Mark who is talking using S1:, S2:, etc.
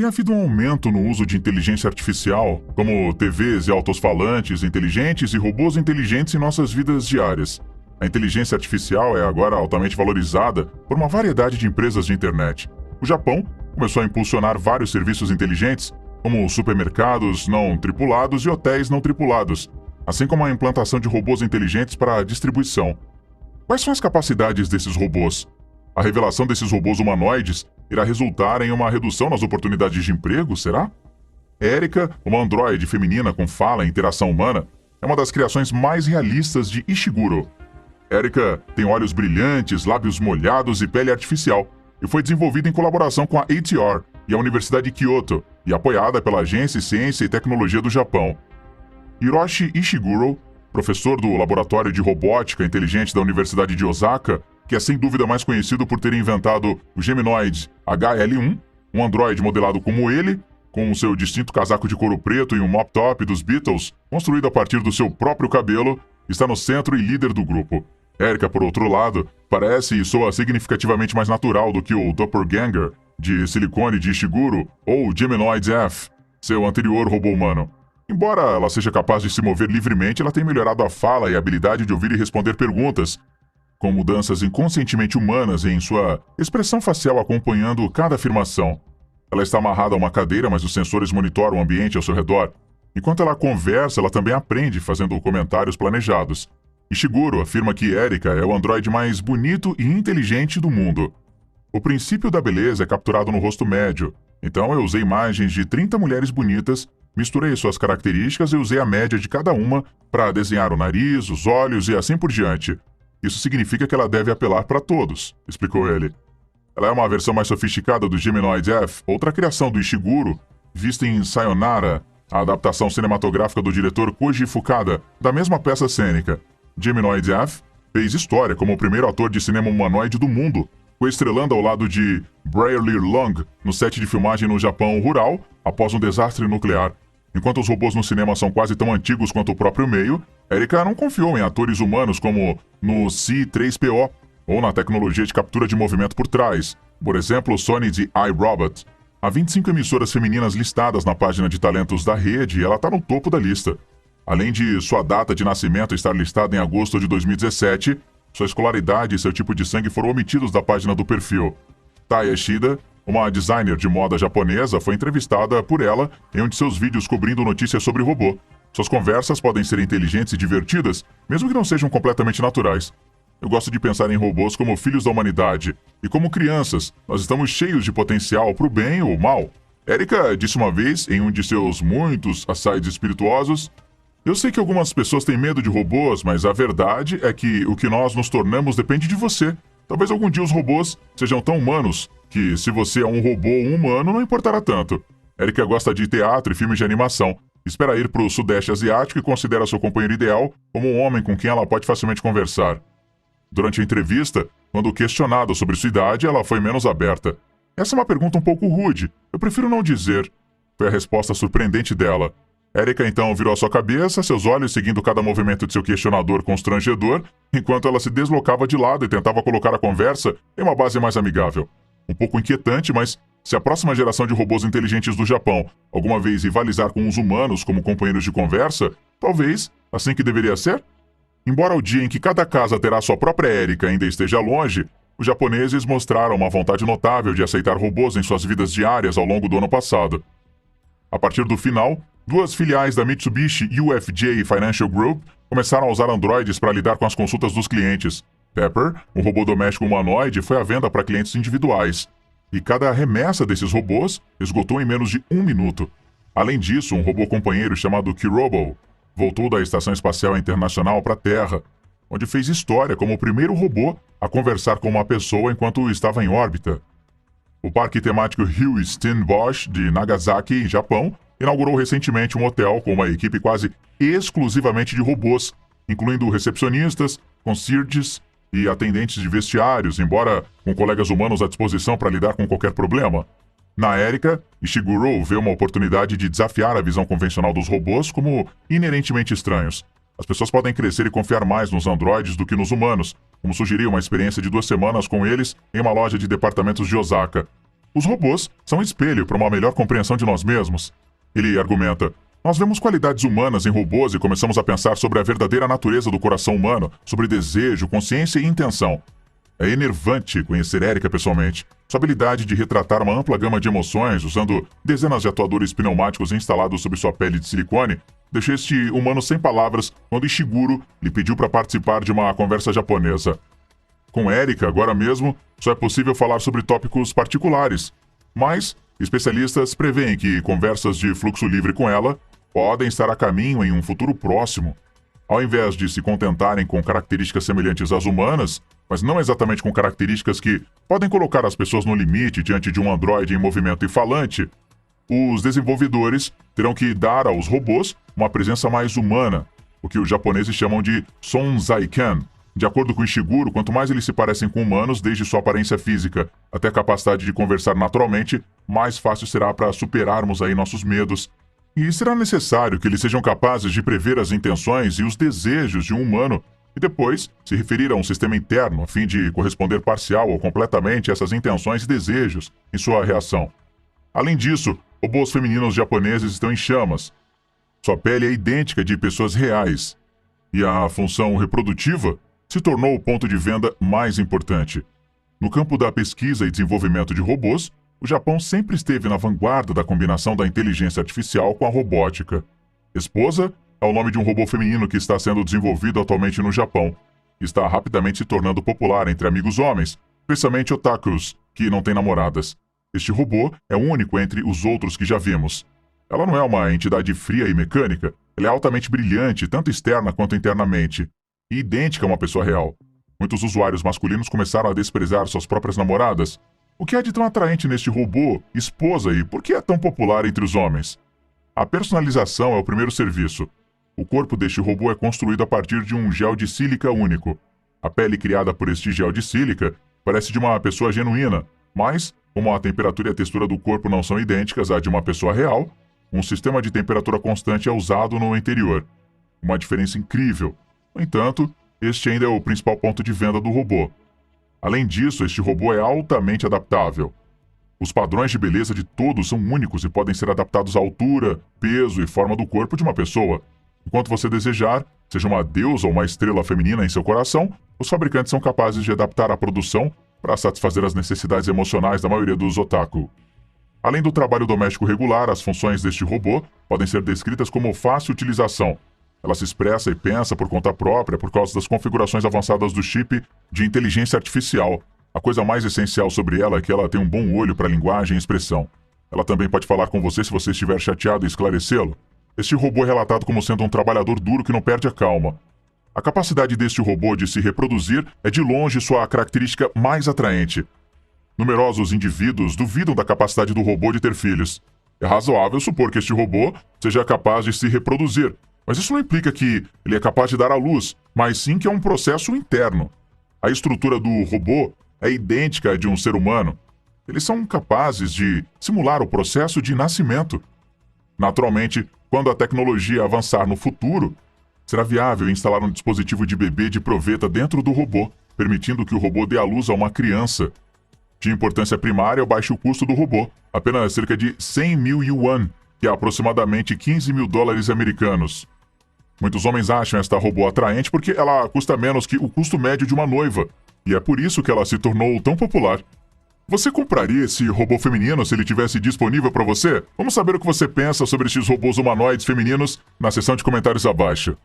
S1: Tem havido um aumento no uso de inteligência artificial, como TVs e alto-falantes inteligentes e robôs inteligentes em nossas vidas diárias. A inteligência artificial é agora altamente valorizada por uma variedade de empresas de internet. O Japão começou a impulsionar vários serviços inteligentes, como supermercados não tripulados e hotéis não tripulados, assim como a implantação de robôs inteligentes para a distribuição. Quais são as capacidades desses robôs? A revelação desses robôs humanoides irá resultar em uma redução nas oportunidades de emprego, será? Erika, uma androide feminina com fala e interação humana, é uma das criações mais realistas de Ishiguro. Erika tem olhos brilhantes, lábios molhados e pele artificial, e foi desenvolvida em colaboração com a ATR e a Universidade de Kyoto, e apoiada pela Agência de Ciência e Tecnologia do Japão. Hiroshi Ishiguro, professor do Laboratório de Robótica Inteligente da Universidade de Osaka, que é sem dúvida mais conhecido por ter inventado o Geminoid HL1, um androide modelado como ele, com o seu distinto casaco de couro preto e um mop top dos Beatles, construído a partir do seu próprio cabelo, está no centro e líder do grupo. Erika, por outro lado, parece e soa significativamente mais natural do que o Doppelganger de silicone de Ishiguro ou o Geminoid F, seu anterior robô humano. Embora ela seja capaz de se mover livremente, ela tem melhorado a fala e a habilidade de ouvir e responder perguntas, com mudanças inconscientemente humanas em sua expressão facial acompanhando cada afirmação. Ela está amarrada a uma cadeira, mas os sensores monitoram o ambiente ao seu redor. Enquanto ela conversa, ela também aprende, fazendo comentários planejados. Ishiguro afirma que Erika é o androide mais bonito e inteligente do mundo. O princípio da beleza é capturado no rosto médio, então eu usei imagens de 30 mulheres bonitas, misturei suas características e usei a média de cada uma para desenhar o nariz, os olhos e assim por diante. Isso significa que ela deve apelar para todos, explicou ele. Ela é uma versão mais sofisticada do Geminoid F, outra criação do Ishiguro, vista em Sayonara, a adaptação cinematográfica do diretor Koji Fukada, da mesma peça cênica. Geminoid F fez história como o primeiro ator de cinema humanoide do mundo, coestrelando ao lado de Brierly Long no set de filmagem no Japão rural após um desastre nuclear. Enquanto os robôs no cinema são quase tão antigos quanto o próprio meio, Erika não confiou em atores humanos como no C-3PO ou na tecnologia de captura de movimento por trás, por exemplo, o Sony de iRobot. Há 25 emissoras femininas listadas na página de talentos da rede e ela está no topo da lista. Além de sua data de nascimento estar listada em agosto de 2017, sua escolaridade e seu tipo de sangue foram omitidos da página do perfil. Taya Shida, uma designer de moda japonesa, foi entrevistada por ela em um de seus vídeos cobrindo notícias sobre robô. Suas conversas podem ser inteligentes e divertidas, mesmo que não sejam completamente naturais. Eu gosto de pensar em robôs como filhos da humanidade. E como crianças, nós estamos cheios de potencial para o bem ou o mal. Erika disse uma vez, em um de seus muitos asides espirituosos, eu sei que algumas pessoas têm medo de robôs, mas a verdade é que o que nós nos tornamos depende de você. Talvez algum dia os robôs sejam tão humanos que, se você é um robô ou um humano, não importará tanto. Erika gosta de teatro e filmes de animação. Espera ir para o Sudeste Asiático e considera seu companheiro ideal como um homem com quem ela pode facilmente conversar. Durante a entrevista, quando questionada sobre sua idade, ela foi menos aberta. Essa é uma pergunta um pouco rude. Eu prefiro não dizer. Foi a resposta surpreendente dela. Erika então virou a sua cabeça, seus olhos seguindo cada movimento de seu questionador constrangedor, enquanto ela se deslocava de lado e tentava colocar a conversa em uma base mais amigável. Um pouco inquietante, mas se a próxima geração de robôs inteligentes do Japão alguma vez rivalizar com os humanos como companheiros de conversa, talvez assim que deveria ser? Embora o dia em que cada casa terá sua própria Erika ainda esteja longe, os japoneses mostraram uma vontade notável de aceitar robôs em suas vidas diárias ao longo do ano passado. A partir do final, duas filiais da Mitsubishi UFJ Financial Group começaram a usar androides para lidar com as consultas dos clientes. Pepper, um robô doméstico humanoide, foi à venda para clientes individuais. E cada remessa desses robôs esgotou em menos de 1 minuto. Além disso, um robô companheiro chamado Kirobo voltou da Estação Espacial Internacional para a Terra, onde fez história como o primeiro robô a conversar com uma pessoa enquanto estava em órbita. O parque temático Hugh Stenbosch de Nagasaki, Japão, inaugurou recentemente um hotel com uma equipe quase exclusivamente de robôs, incluindo recepcionistas, concierges e atendentes de vestiários, embora com colegas humanos à disposição para lidar com qualquer problema. Na Erika, Ishiguro vê uma oportunidade de desafiar a visão convencional dos robôs como inerentemente estranhos. As pessoas podem crescer e confiar mais nos androides do que nos humanos, como sugeriu uma experiência de 2 semanas com eles em uma loja de departamentos de Osaka. Os robôs são espelho para uma melhor compreensão de nós mesmos. Ele argumenta: nós vemos qualidades humanas em robôs e começamos a pensar sobre a verdadeira natureza do coração humano, sobre desejo, consciência e intenção. É enervante conhecer Erika pessoalmente. Sua habilidade de retratar uma ampla gama de emoções usando dezenas de atuadores pneumáticos instalados sobre sua pele de silicone deixou este humano sem palavras quando Ishiguro lhe pediu para participar de uma conversa japonesa. Com Erika, agora mesmo, só é possível falar sobre tópicos particulares, mas especialistas preveem que conversas de fluxo livre com ela podem estar a caminho em um futuro próximo. Ao invés de se contentarem com características semelhantes às humanas, mas não exatamente com características que podem colocar as pessoas no limite diante de um androide em movimento e falante, os desenvolvedores terão que dar aos robôs uma presença mais humana, o que os japoneses chamam de Sonzaiken. De acordo com Ishiguro, quanto mais eles se parecem com humanos, desde sua aparência física até a capacidade de conversar naturalmente, mais fácil será para superarmos aí nossos medos. E será necessário que eles sejam capazes de prever as intenções e os desejos de um humano e depois se referir a um sistema interno a fim de corresponder parcial ou completamente a essas intenções e desejos em sua reação. Além disso, robôs femininos japoneses estão em chamas. Sua pele é idêntica de pessoas reais. E a função reprodutiva se tornou o ponto de venda mais importante. No campo da pesquisa e desenvolvimento de robôs, o Japão sempre esteve na vanguarda da combinação da inteligência artificial com a robótica. Esposa é o nome de um robô feminino que está sendo desenvolvido atualmente no Japão. Está rapidamente se tornando popular entre amigos homens, especialmente otakus, que não têm namoradas. Este robô é único entre os outros que já vimos. Ela não é uma entidade fria e mecânica, ela é altamente brilhante, tanto externa quanto internamente, e idêntica a uma pessoa real. Muitos usuários masculinos começaram a desprezar suas próprias namoradas. O que há de tão atraente neste robô, esposa, e por que é tão popular entre os homens? A personalização é o primeiro serviço. O corpo deste robô é construído a partir de um gel de sílica único. A pele criada por este gel de sílica parece de uma pessoa genuína, mas, como a temperatura e a textura do corpo não são idênticas à de uma pessoa real, um sistema de temperatura constante é usado no interior. Uma diferença incrível. No entanto, este ainda é o principal ponto de venda do robô. Além disso, este robô é altamente adaptável. Os padrões de beleza de todos são únicos e podem ser adaptados à altura, peso e forma do corpo de uma pessoa. Enquanto você desejar, seja uma deusa ou uma estrela feminina em seu coração, os fabricantes são capazes de adaptar a produção para satisfazer as necessidades emocionais da maioria dos otaku. Além do trabalho doméstico regular, as funções deste robô podem ser descritas como fácil utilização. Ela se expressa e pensa por conta própria por causa das configurações avançadas do chip de inteligência artificial. A coisa mais essencial sobre ela é que ela tem um bom olho para linguagem e expressão. Ela também pode falar com você se você estiver chateado e esclarecê-lo. Este robô é relatado como sendo um trabalhador duro que não perde a calma. A capacidade deste robô de se reproduzir é de longe sua característica mais atraente. Numerosos indivíduos duvidam da capacidade do robô de ter filhos. É razoável supor que este robô seja capaz de se reproduzir, mas isso não implica que ele é capaz de dar à luz, mas sim que é um processo interno. A estrutura do robô é idêntica à de um ser humano. Eles são capazes de simular o processo de nascimento. Naturalmente, quando a tecnologia avançar no futuro, será viável instalar um dispositivo de bebê de proveta dentro do robô, permitindo que o robô dê à luz a uma criança. De importância primária é o baixo custo do robô, apenas cerca de 100 mil yuan, que é aproximadamente 15 mil dólares americanos. Muitos homens acham esta robô atraente porque ela custa menos que o custo médio de uma noiva, e é por isso que ela se tornou tão popular. Você compraria esse robô feminino se ele tivesse disponível para você? Vamos saber o que você pensa sobre esses robôs humanoides femininos na seção de comentários abaixo.